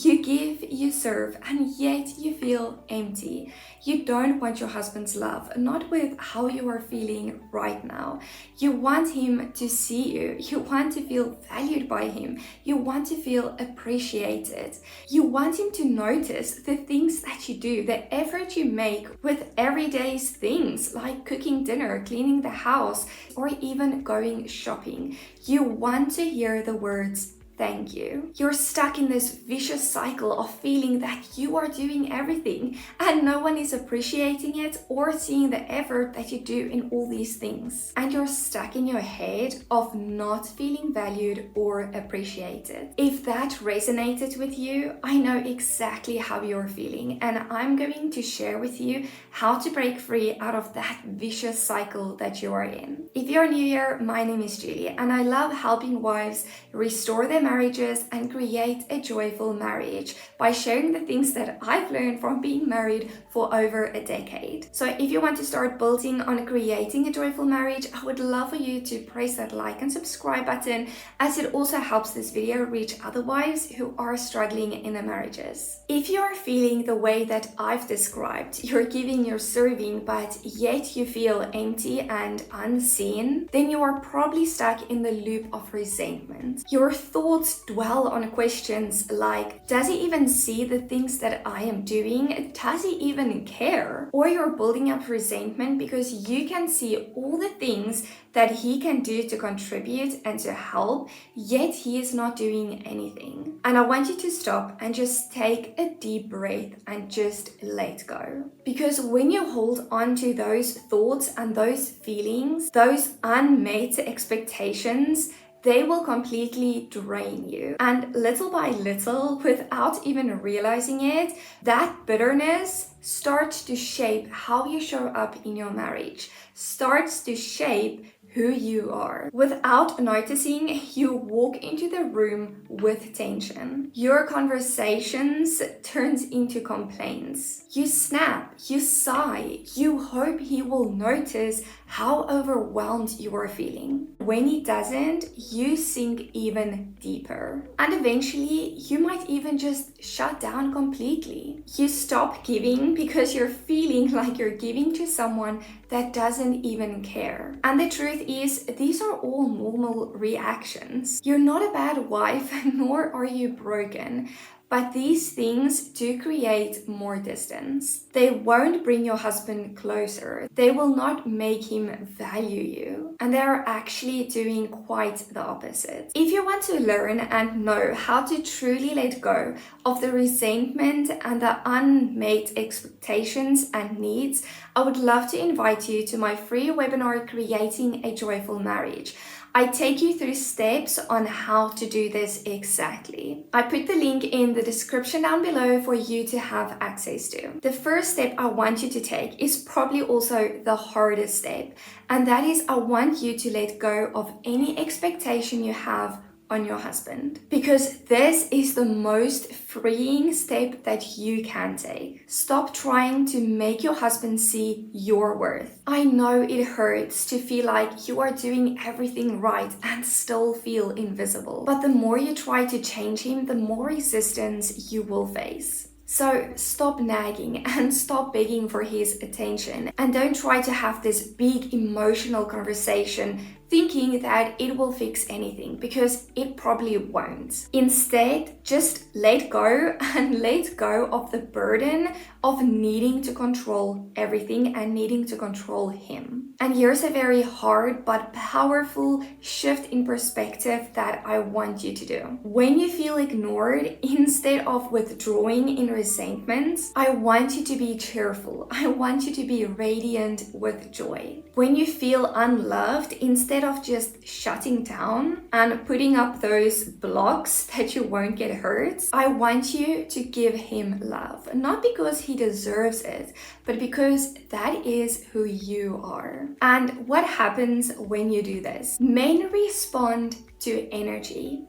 You give, you serve, and yet you feel empty. You don't want your husband's love, not with how you are feeling right now. You want him to see you. You want to feel valued by him. You want to feel appreciated. You want him to notice the things that you do, the effort you make with everyday things like cooking dinner, cleaning the house, or even going shopping. You want to hear the words, thank you. You're stuck in this vicious cycle of feeling that you are doing everything and no one is appreciating it or seeing the effort that you do in all these things. And you're stuck in your head of not feeling valued or appreciated. If that resonated with you, I know exactly how you're feeling, and I'm going to share with you how to break free out of that vicious cycle that you are in. If you're new here, my name is Julie, and I love helping wives restore their marriages and create a joyful marriage by sharing the things that I've learned from being married for over a decade. So if you want to start building on creating a joyful marriage, I would love for you to press that like and subscribe button, as it also helps this video reach other wives who are struggling in their marriages. If you are feeling the way that I've described, you're giving, you're serving, but yet you feel empty and unseen, then you are probably stuck in the loop of resentment. Your thoughts dwell on questions like, does he even see the things that I am doing? Does he even care? Or you're building up resentment because you can see all the things that he can do to contribute and to help, yet he is not doing anything. And I want you to stop and just take a deep breath and just let go. Because when you hold on to those thoughts and those feelings, those unmet expectations, they will completely drain you. And little by little, without even realizing it, that bitterness starts to shape how you show up in your marriage, starts to shape who you are. Without noticing, you walk into the room with tension. Your conversations turns into complaints. You snap, you sigh, you hope he will notice how overwhelmed you are feeling. When he doesn't, you sink even deeper. And eventually, you might even just shut down completely. You stop giving because you're feeling like you're giving to someone that doesn't even care. And the truth is, these are all normal reactions. You're not a bad wife, nor are you broken. But these things do create more distance. They won't bring your husband closer. They will not make him value you. And they are actually doing quite the opposite. If you want to learn and know how to truly let go of the resentment and the unmet expectations and needs, I would love to invite you to my free webinar, Creating a Joyful Marriage. I take you through steps on how to do this exactly. I put the link in the description down below for you to have access to. The first step I want you to take is probably also the hardest step, and that is I want you to let go of any expectation you have on your husband, because this is the most freeing step that you can take. Stop trying to make your husband see your worth. I know it hurts to feel like you are doing everything right and still feel invisible, but the more you try to change him, the more resistance you will face. So stop nagging and stop begging for his attention, and don't try to have this big emotional conversation thinking that it will fix anything, because it probably won't. Instead, just let go and let go of the burden of needing to control everything and needing to control him. And here's a very hard but powerful shift in perspective that I want you to do. When you feel ignored, instead of withdrawing in resentment, I want you to be cheerful. I want you to be radiant with joy. When you feel unloved, instead of just shutting down and putting up those blocks that you won't get hurt, I want you to give him love. Not because he deserves it, but because that is who you are. And what happens when you do this? Men respond to energy.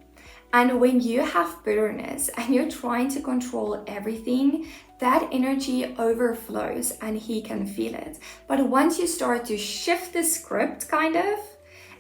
And when you have bitterness and you're trying to control everything, that energy overflows and he can feel it. But once you start to shift the script,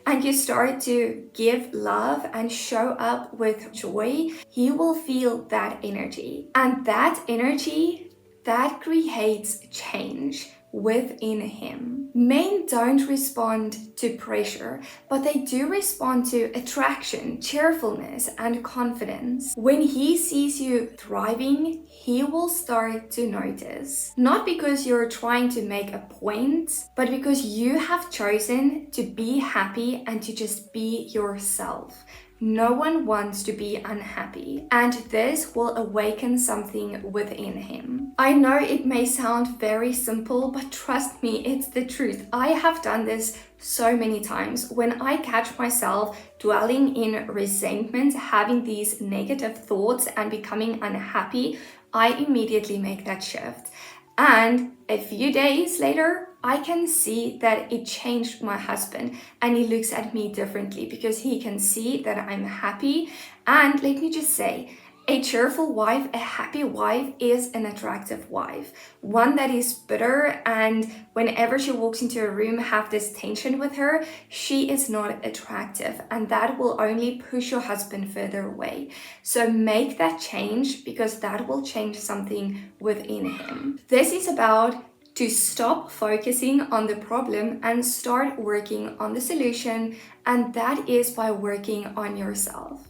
and you start to give love and show up with joy, he will feel that energy. And that energy, that creates change within him. Men don't respond to pressure, but they do respond to attraction, cheerfulness, and confidence. When he sees you thriving, he will start to notice. Not because you're trying to make a point, but because you have chosen to be happy and to just be yourself. No one wants to be unhappy, and this will awaken something within him. I know it may sound very simple, but trust me, it's the truth. I have done this so many times. When I catch myself dwelling in resentment, having these negative thoughts and becoming unhappy, I immediately make that shift. And a few days later, I can see that it changed my husband, and he looks at me differently because he can see that I'm happy. And let me just say, a cheerful wife, a happy wife is an attractive wife. One that is bitter and whenever she walks into a room have this tension with her, she is not attractive, and that will only push your husband further away. So make that change, because that will change something within him. This is about to stop focusing on the problem and start working on the solution, and that is by working on yourself.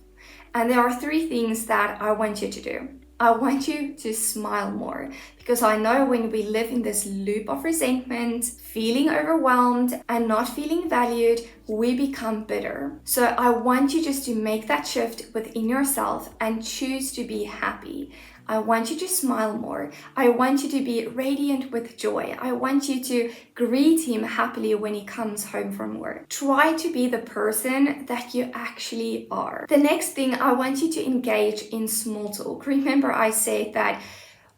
And there are 3 things that I want you to do. I want you to smile more, because I know when we live in this loop of resentment, feeling overwhelmed and not feeling valued, we become bitter. So I want you just to make that shift within yourself and choose to be happy. I want you to smile more. I want you to be radiant with joy. I want you to greet him happily when he comes home from work. Try to be the person that you actually are. The next thing, I want you to engage in small talk. Remember, I said that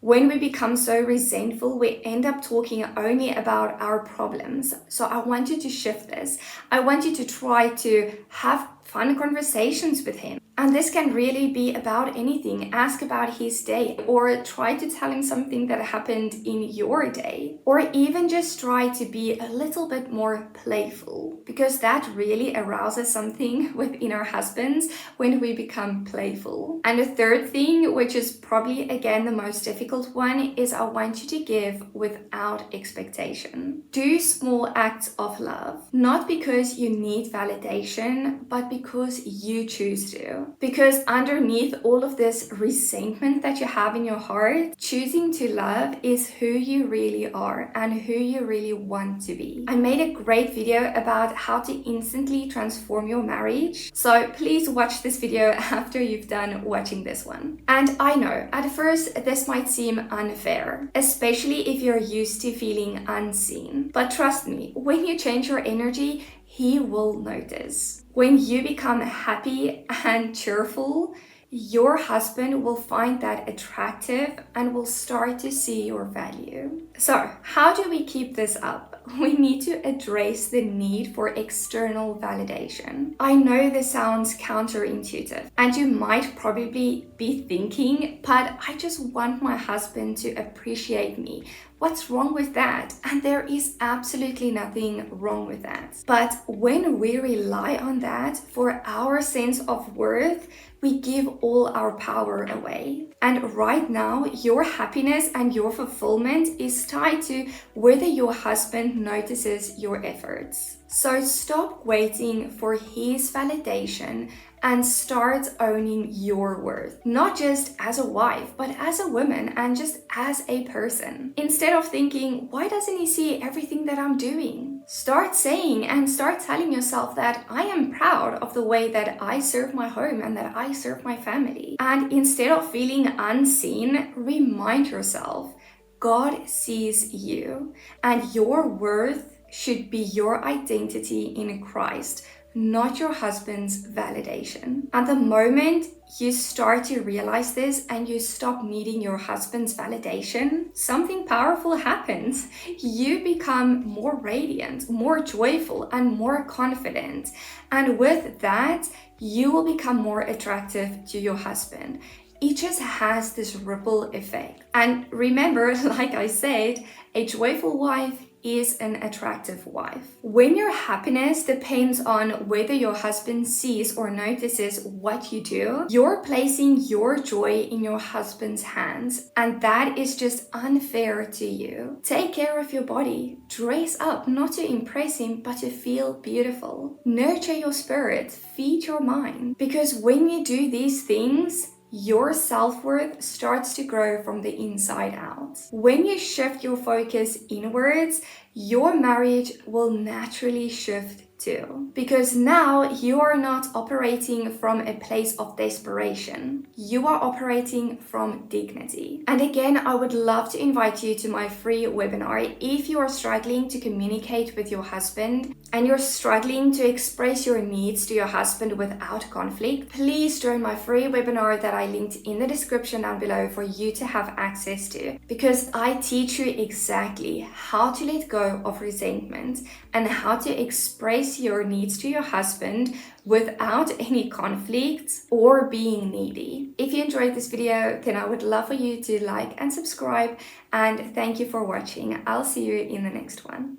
when we become so resentful, we end up talking only about our problems. So I want you to shift this. I want you to try to have fun conversations with him. And this can really be about anything. Ask about his day, or try to tell him something that happened in your day, or even just try to be a little bit more playful, because that really arouses something within our husbands when we become playful. And the third thing, which is probably again the most difficult one, is I want you to give without expectation. Do small acts of love, not because you need validation, but because you choose to. Because underneath all of this resentment that you have in your heart, choosing to love is who you really are and who you really want to be. I made a great video about how to instantly transform your marriage, so please watch this video after you've done watching this one. And I know at first this might seem unfair, especially if you're used to feeling unseen. But trust me, when you change your energy, he will notice. When you become happy and cheerful, your husband will find that attractive and will start to see your value. So, how do we keep this up? We need to address the need for external validation. I know this sounds counterintuitive, and you might probably be thinking, but I just want my husband to appreciate me. What's wrong with that? And there is absolutely nothing wrong with that. But when we rely on that for our sense of worth, we give all our power away. And right now, your happiness and your fulfillment is tied to whether your husband notices your efforts. So stop waiting for his validation and start owning your worth, not just as a wife, but as a woman and just as a person. Instead of thinking, why doesn't he see everything that I'm doing? Start saying and start telling yourself that I am proud of the way that I serve my home and that I serve my family. And instead of feeling unseen, remind yourself, God sees you, and your worth should be your identity in Christ, not your husband's validation. And the moment you start to realize this and you stop needing your husband's validation, something powerful happens. You become more radiant, more joyful, and more confident. And with that, you will become more attractive to your husband. It just has this ripple effect. And remember, like I said, a joyful wife is an attractive wife. When your happiness depends on whether your husband sees or notices what you do, you're placing your joy in your husband's hands, and that is just unfair to you. Take care of your body. Dress up not to impress him, but to feel beautiful. Nurture your spirit. Feed your mind. Because when you do these things, your self-worth starts to grow from the inside out. When you shift your focus inwards, your marriage will naturally shift too. Because now you are not operating from a place of desperation. You are operating from dignity. And again, I would love to invite you to my free webinar. If you are struggling to communicate with your husband and you're struggling to express your needs to your husband without conflict, please join my free webinar that I linked in the description down below for you to have access to. Because I teach you exactly how to let go of resentment and how to express your needs to your husband without any conflict or being needy. If you enjoyed this video, then I would love for you to like and subscribe, and thank you for watching. I'll see you in the next one.